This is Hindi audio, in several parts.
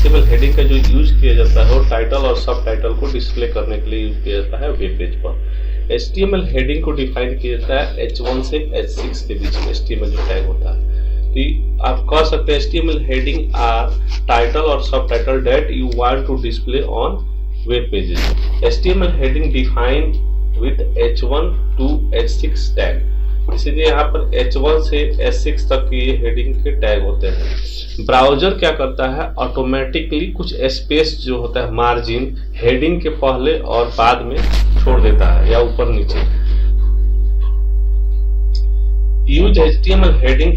HTML हेडिंग का जो यूज किया जाता है वो टाइटल और सब टाइटल को डिस्प्ले करने के लिए यूज किया जाता है वेब पेज पर। HTML हेडिंग को डिफाइन किया जाता है H1 से H6 के बीच में HTML जो टैग होता है। तो आप कह सकते हैं HTML हेडिंग आर टाइटल और subtitle that you want to display on web pages. HTML heading define with H1 to H6 tag. इसीलिए यहाँ पर H1 से H6 तक ये हेडिंग के टैग होते हैं। ब्राउजर क्या करता है, ऑटोमेटिकली कुछ स्पेस जो होता है मार्जिन हेडिंग के पहले और बाद में छोड़ देता है या ऊपर नीचे। Use HTML heading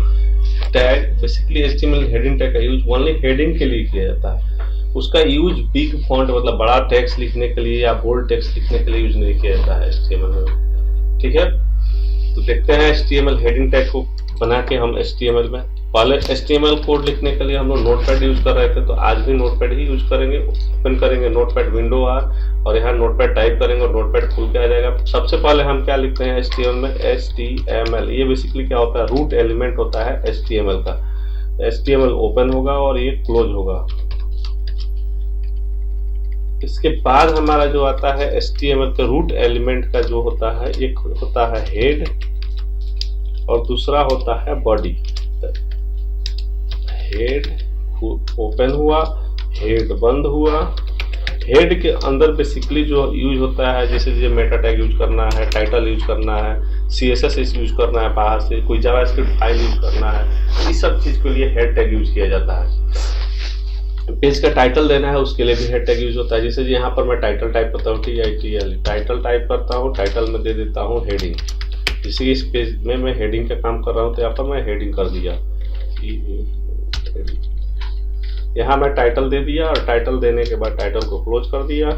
tag, basically HTML heading tag का यूज ओनली हेडिंग के लिए किया जाता है। उसका यूज बिग फॉन्ट मतलब बड़ा टेक्स्ट लिखने के लिए या बोल्ड टेक्स्ट लिखने के लिए यूज नहीं किया जाता है HTML में। ठीक है, तो देखते हैं HTML हेडिंग टैग को बना के हम HTML में। पहले HTML कोड लिखने के लिए हम लोग नोटपैड यूज कर रहे थे, तो आज भी नोटपैड ही यूज करेंगे। ओपन करेंगे नोटपैड विंडो और यहाँ नोटपैड टाइप करेंगे और नोटपैड खुल के आ जाएगा। सबसे पहले हम क्या लिखते हैं HTML में, HTML। ये बेसिकली क्या होता है, रूट एलिमेंट होता है HTML का। HTML ओपन होगा और ये क्लोज होगा। इसके बाद हमारा जो आता है HTML के रूट एलिमेंट का जो होता है, एक होता है हेड और दूसरा होता है बॉडी। हेड ओपन हुआ, हेड बंद हुआ। हेड के अंदर बेसिकली जो यूज होता है, जैसे मेटा टैग यूज करना है, टाइटल यूज करना है, CSS यूज करना है, बाहर से कोई जावास्क्रिप्ट फाइल यूज करना है, इस सब चीज के लिए हेड टैग यूज किया जाता है। पेज का टाइटल देना है उसके लिए भी हेड टैग यूज होता है। जैसे यहाँ पर मैं टाइटल टाइप करता हूँ, TITL टाइटल टाइप करता हूँ, टाइटल में दे देता हूँ हेडिंग। जैसे इस पेज में मैं हेडिंग का काम कर रहा हूँ तो यहाँ पर मैं हेडिंग कर दिया। यहाँ मैं टाइटल दे दिया और टाइटल देने के बाद टाइटल को क्लोज कर दिया।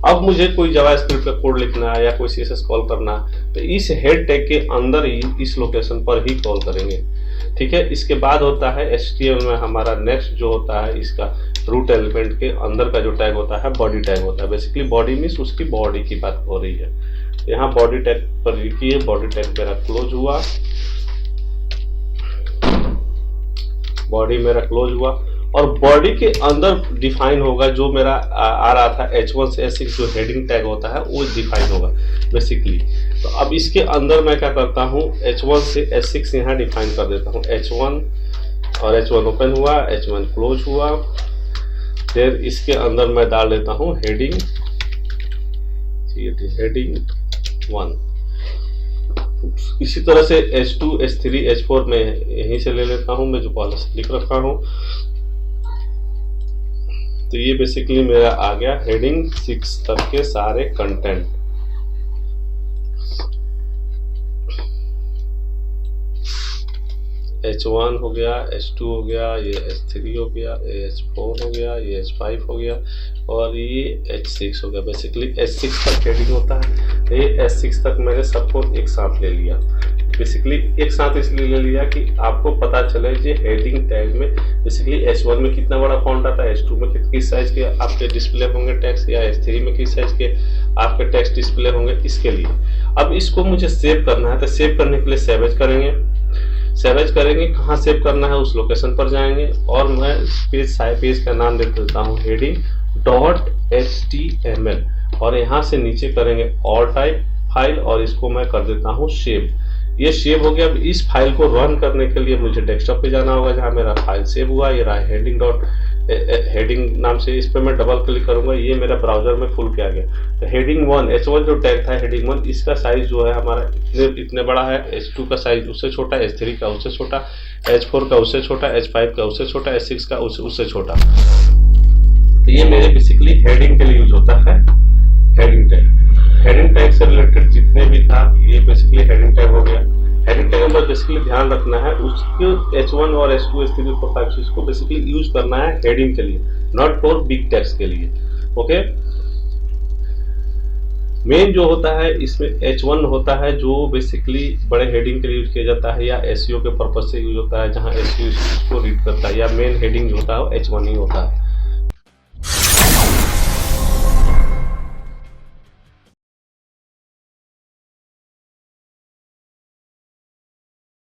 अब मुझे कोई जावास्क्रिप्ट का कोड लिखना है या कोई CSS कॉल करना है तो इस हेड टैग के अंदर ही इस लोकेशन पर ही कॉल करेंगे। ठीक है, इसके बाद होता है HTML में हमारा नेक्स्ट जो होता है, इसका रूट एलिमेंट के अंदर का जो टैग होता है बॉडी टैग होता है। बेसिकली बॉडी मीन्स उसकी बॉडी की बात हो रही है। यहाँ बॉडी टैग पर लिखिए, बॉडी टैग मेरा क्लोज हुआ, बॉडी मेरा क्लोज हुआ और बॉडी के अंदर डिफाइन होगा जो मेरा आ रहा था H1 से H6 जो हेडिंग टैग होता है वो डिफाइन होगा बेसिकली। तो अब इसके अंदर मैं क्या करता हूँ, H1 से H6 यहाँ डिफाइन कर देता हूँ। H1 और H1 ओपन हुआ, H1 क्लोज हुआ। फिर इसके अंदर मैं डाल देता हूँ हेडिंग, हेडिंग 1। इसी तरह से H2, H3, H4 में यहीं से ले लेता हूं, मैं जो पहले से लिख रखा हूं। तो ये बेसिकली मेरा आ गया हेडिंग 6 तक के सारे कंटेंट। H1 हो गया, H2 हो गया, ये H3 हो गया, ये H4 हो गया, ये H5 हो गया और ये H6 हो गया। बेसिकली H6 तक हेडिंग होता है। ये H6 तक मैंने सबको एक साथ ले लिया। बेसिकली एक साथ इसलिए ले लिया कि आपको पता चले कि हेडिंग टैग में बेसिकली H1 में कितना बड़ा फॉन्ट आता है, H2 में किस साइज के आपके डिस्प्ले होंगे टेक्स्ट, या H3 में किस साइज के आपके टेक्स्ट डिस्प्ले होंगे, इसके लिए। अब इसको मुझे सेव करना है, तो सेव करने के लिए सेव एज करेंगे। सेव एज करेंगे, कहाँ सेव करना है उस लोकेशन पर जाएंगे और मैं पेज का नाम दे देता हूँ हेडिंग .html और यहाँ से नीचे करेंगे ऑल टाइप फाइल और इसको मैं कर देता हूँ सेव। ये सेव हो गया। अब इस फाइल को रन करने के लिए मुझे डेस्कटॉप पे जाना होगा जहाँ मेरा फाइल सेव हुआ। ये रहा हेडिंग नाम से, इस पर मैं डबल क्लिक करूंगा, ये मेरा ब्राउजर में खुल के आ गया। तो हेडिंग 1 H1 जो टैग था हेडिंग 1, इसका साइज जो है हमारा इतने बड़ा है। H2 का साइज उससे छोटा, H3 का उससे छोटा, H4 का उससे छोटा, H5 का उससे छोटा, H6 का उससे छोटा। तो ये मेरे बेसिकली हेडिंग के लिए यूज होता है हेडिंग टैग। हेडिंग टैग से रिलेटेड जितने भी था ये बेसिकली हेडिंग टैग हो गया। हेडिंग टैग में बेसिकली ध्यान रखना है उसके H1 और H2, H3, H4, 5, 6 को बेसिकली यूज करना है हेडिंग के लिए, नॉट फॉर बिग टेक्स्ट के लिए। ओके, मेन जो होता है इसमें H1 होता है जो बेसिकली बड़े हेडिंग के लिए यूज किया जाता है या SEO के पर्पज से यूज होता है, जहां SEO को रीड करता है, या मेन हेडिंग जो होता है वो H1 ही होता है।